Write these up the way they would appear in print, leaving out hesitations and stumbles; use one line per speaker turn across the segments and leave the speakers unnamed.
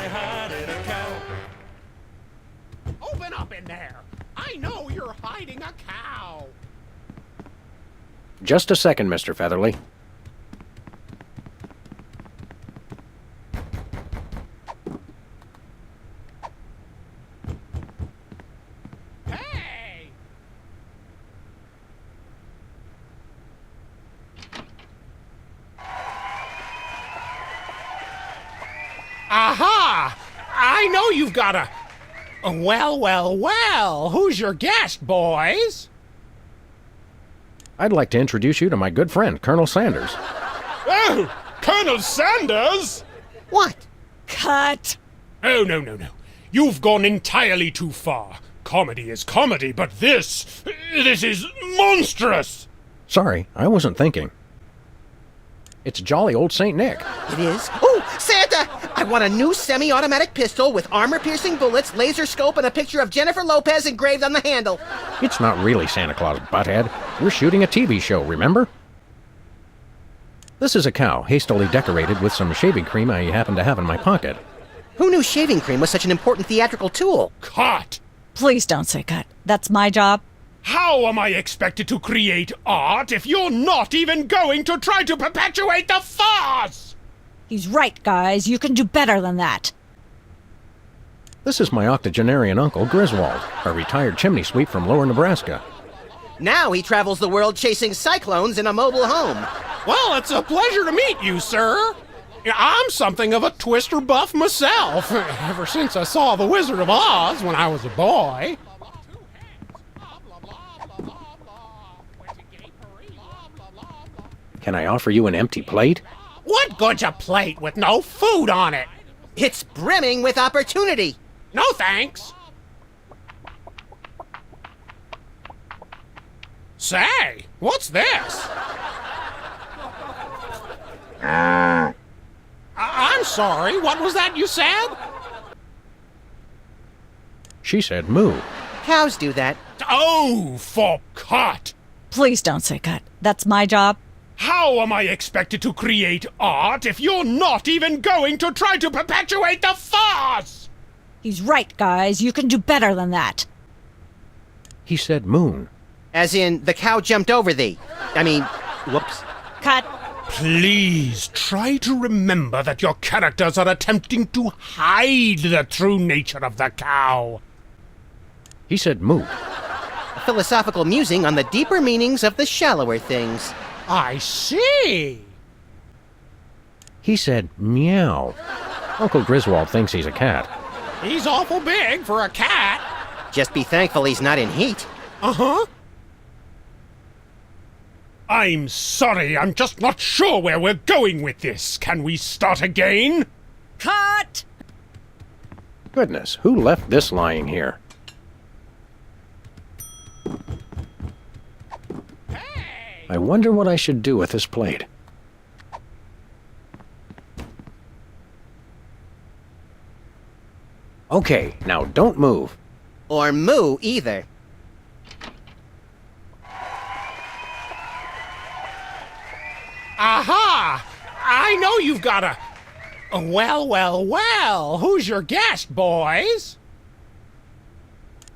hiding a cow.
Open up in there! I know you're hiding a cow!
Just a second, Mr. Featherly.
Hey! Aha! I know you've got a... Well, who's your guest, boys?
I'd like to introduce you to my good friend, Colonel Sanders.
Oh, Colonel Sanders?
What?
Cut!
Oh, no. You've gone entirely too far. Comedy is comedy, but this is monstrous!
Sorry, I wasn't thinking. It's jolly old St. Nick.
It is? Oh, Santa! I want a new semi-automatic pistol with armor-piercing bullets, laser scope, and a picture of Jennifer Lopez engraved on the handle.
It's not really Santa Claus, butthead. We're shooting a TV show, remember? This is a cow, hastily decorated with some shaving cream I happen to have in my pocket.
Who knew shaving cream was such an important theatrical tool?
Cut!
Please don't say cut. That's my job.
How am I expected to create art if you're not even going to try to perpetuate the farce?
He's right, guys. You can do better than that.
This is my octogenarian uncle, Griswold, a retired chimney sweep from lower Nebraska.
Now he travels the world chasing cyclones in a mobile home.
Well, it's a pleasure to meet you, sir. I'm something of a twister buff myself, ever since I saw The Wizard of Oz when I was a boy.
Can I offer you an empty plate?
What good's a plate with no food on it?
It's brimming with opportunity.
No thanks. Say, what's this? I'm sorry, what was that you said?
She said moo.
Cows do that.
Oh, for cut!
Please don't say cut. That's my job.
How am I expected to create art if you're not even going to try to perpetuate the farce?
He's right, guys. You can do better than that.
He said moon.
As in, the cow jumped over thee. Whoops.
Cut.
Please try to remember that your characters are attempting to hide the true nature of the cow.
He said moo.
A philosophical musing on the deeper meanings of the shallower things.
I see.
He said meow. Uncle Griswold thinks he's a cat.
He's awful big for a cat.
Just be thankful he's not in heat.
Uh-huh. I'm sorry, I'm just not sure where we're going with this. Can we start again?
Cut!
Goodness, who left this lying here?
Hey!
I wonder what I should do with this plate. Okay, now don't move.
Or moo either.
Aha! I know you've got a... Well, who's your guest, boys?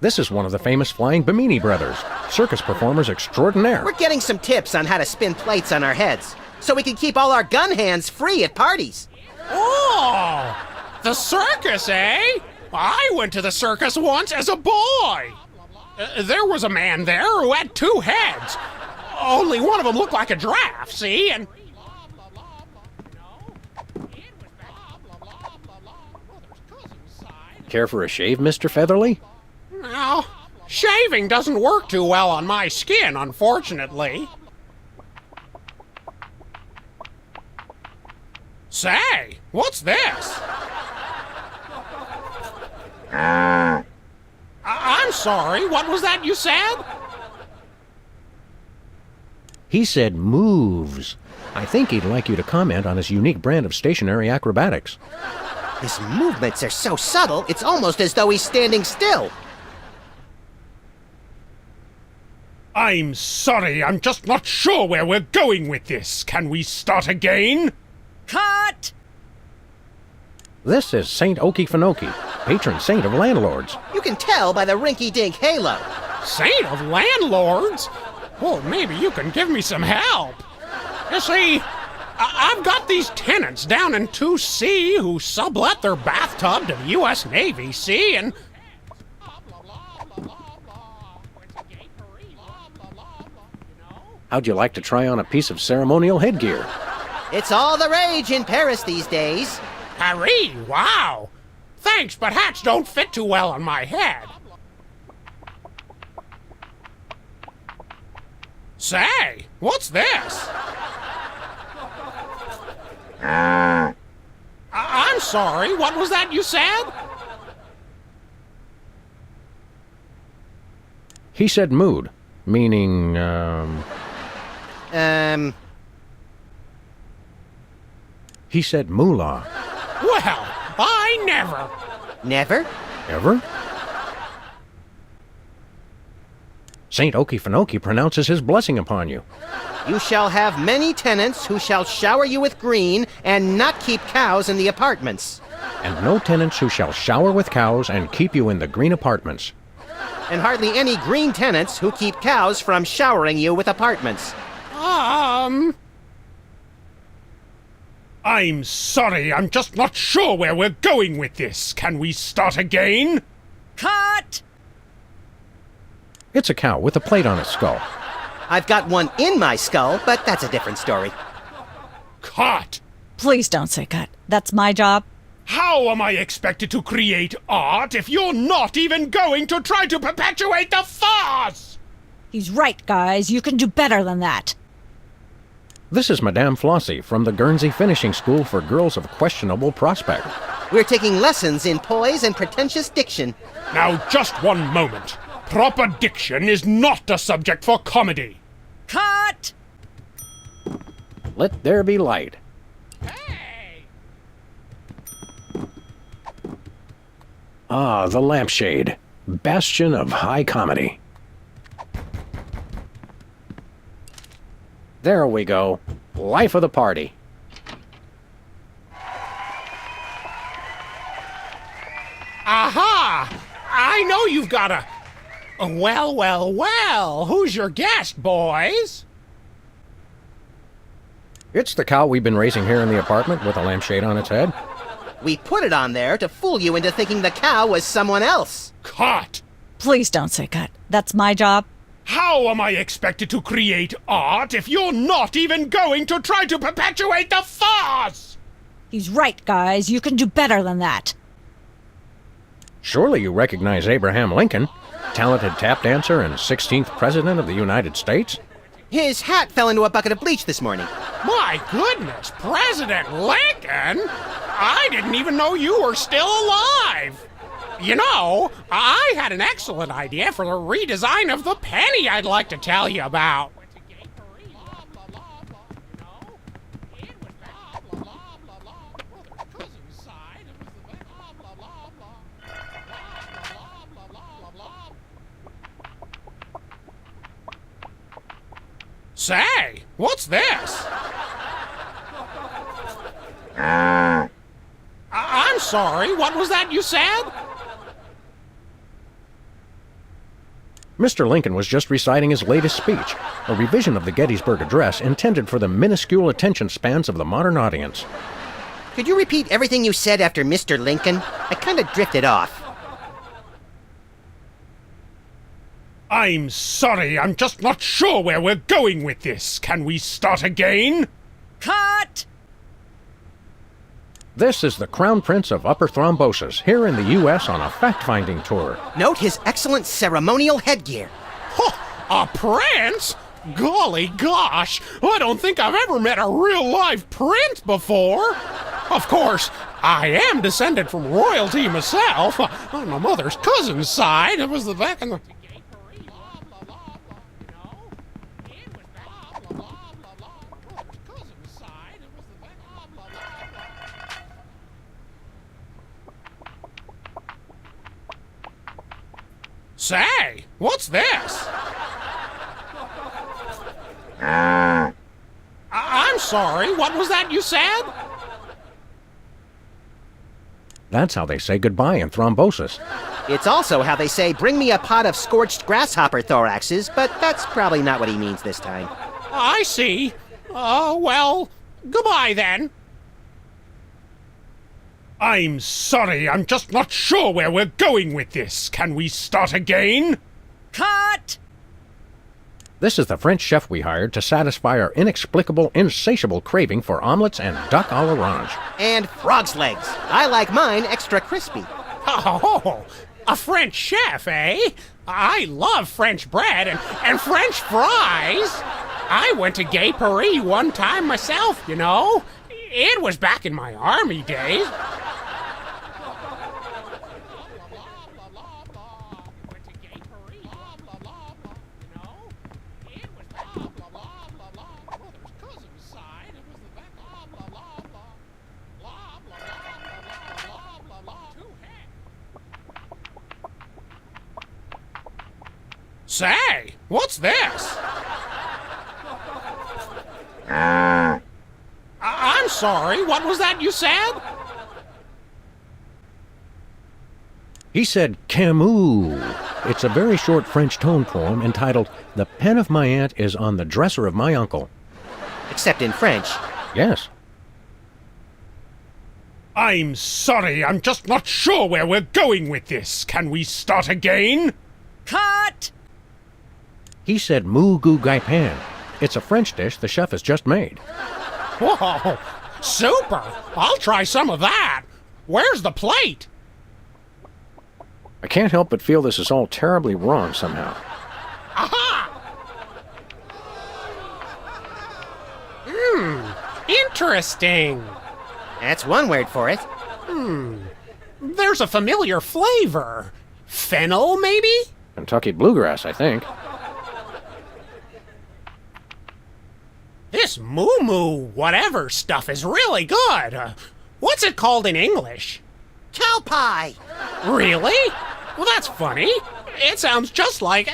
This is one of the famous Flying Bimini brothers, circus performers extraordinaire.
We're getting some tips on how to spin plates on our heads, so we can keep all our gun hands free at parties.
Oh! The circus, eh? I went to the circus once as a boy. There was a man there who had two heads. Only one of them looked like a giraffe, see? And...
Care for a shave, Mr. Featherly?
Well, shaving doesn't work too well on my skin, unfortunately. Say, what's this? I'm sorry, what was that you said?
He said moves. I think he'd like you to comment on his unique brand of stationary acrobatics.
His movements are so subtle, it's almost as though he's standing still.
I'm sorry, I'm just not sure where we're going with this. Can we start again?
Cut!
This is Saint Okefenokee, patron saint of landlords.
You can tell by the rinky-dink halo.
Saint of landlords? Well, maybe you can give me some help. You see, I've got these tenants down in 2C who sublet their bathtub to the U.S. Navy, see, and...
How'd you like to try on a piece of ceremonial headgear?
It's all the rage in Paris these days.
Paris, wow. Thanks, but hats don't fit too well on my head. Say, what's this? I'm sorry, what was that you said?
He said mood, meaning, He said moolah.
Well, I never.
Never?
Ever? Saint Okefenokee pronounces his blessing upon you.
You shall have many tenants who shall shower you with green and not keep cows in the apartments.
And no tenants who shall shower with cows and keep you in the green apartments.
And hardly any green tenants who keep cows from showering you with apartments.
I'm sorry, I'm just not sure where we're going with this. Can we start again?
Cut!
It's a cow with a plate on its skull.
I've got one in my skull, but that's a different story.
Cut!
Please don't say cut. That's my job.
How am I expected to create art if you're not even going to try to perpetuate the farce?
He's right, guys. You can do better than that.
This is Madame Flossie from the Guernsey Finishing School for Girls of Questionable Prospect.
We're taking lessons in poise and pretentious diction.
Now, just one moment. Proper diction is not a subject for comedy.
Cut!
Let there be light.
Hey!
Ah, the lampshade. Bastion of high comedy. There we go. Life of the party.
Aha! I know you've got a... Well, who's your guest, boys?
It's the cow we've been raising here in the apartment with a lampshade on its head.
We put it on there to fool you into thinking the cow was someone else.
Cut!
Please don't say cut. That's my job.
How am I expected to create art if you're not even going to try to perpetuate the farce?
He's right, guys. You can do better than that.
Surely you recognize Abraham Lincoln, talented tap dancer and 16th President of the United States?
His hat fell into a bucket of bleach this morning.
My goodness, President Lincoln? I didn't even know you were still alive. You know, I had an excellent idea for the redesign of the penny I'd like to tell you about. Say, what's this? I'm sorry, what was that you said?
Mr. Lincoln was just reciting his latest speech, a revision of the Gettysburg Address intended for the minuscule attention spans of the modern audience.
Could you repeat everything you said after Mr. Lincoln? I kind of drifted off.
I'm sorry, I'm just not sure where we're going with this. Can we start again?
Cut!
This is the Crown Prince of Upper Thrombosis, here in the U.S. on a fact-finding tour.
Note his excellent ceremonial headgear.
A prince? Golly gosh, I don't think I've ever met a real-life prince before. Of course, I am descended from royalty myself. On my mother's cousin's side, it was the back in the... Say, what's this? I'm sorry, what was that you said?
That's how they say goodbye in thrombosis.
It's also how they say, bring me a pot of scorched grasshopper thoraxes, but that's probably not what he means this time.
I see. Well, goodbye then. I'm sorry, I'm just not sure where we're going with this. Can we start again?
Cut!
This is the French chef we hired to satisfy our inexplicable, insatiable craving for omelets and duck à l'orange.
And frog's legs. I like mine extra crispy.
Oh, a French chef, eh? I love French bread and French fries. I went to Gay Paris one time myself, you know. It was back in my army days. Say, what's this? I'm sorry, what was that you said?
He said Camus. It's a very short French tone poem entitled The Pen of My Aunt is on the Dresser of My Uncle.
Except in French.
Yes.
I'm sorry, I'm just not sure where we're going with this. Can we start again?
Cut!
He said Moo Goo Gai Pan. It's a French dish the chef has just made.
Whoa, super! I'll try some of that. Where's the plate?
I can't help but feel this is all terribly wrong somehow.
Aha! Interesting.
That's one word for it.
There's a familiar flavor. Fennel, maybe?
Kentucky bluegrass, I think.
This moo whatever stuff is really good. What's it called in English?
Cow pie!
Really? Well, that's funny. It sounds just like...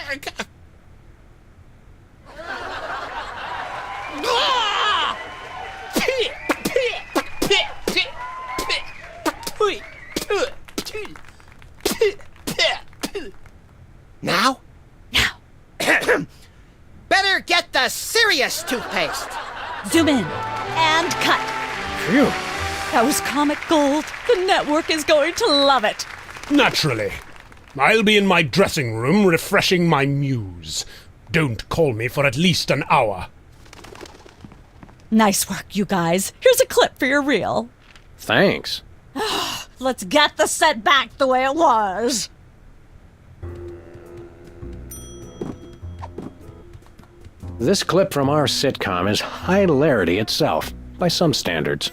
Now? Now. Better get the serious toothpaste.
Zoom in and cut.
Phew.
That was comic gold. The network is going to love it.
Naturally. I'll be in my dressing room refreshing my muse. Don't call me for at least an hour.
Nice work, you guys. Here's a clip for your reel.
Thanks.
Let's get the set back the way it was.
This clip from our sitcom is hilarity itself, by some standards.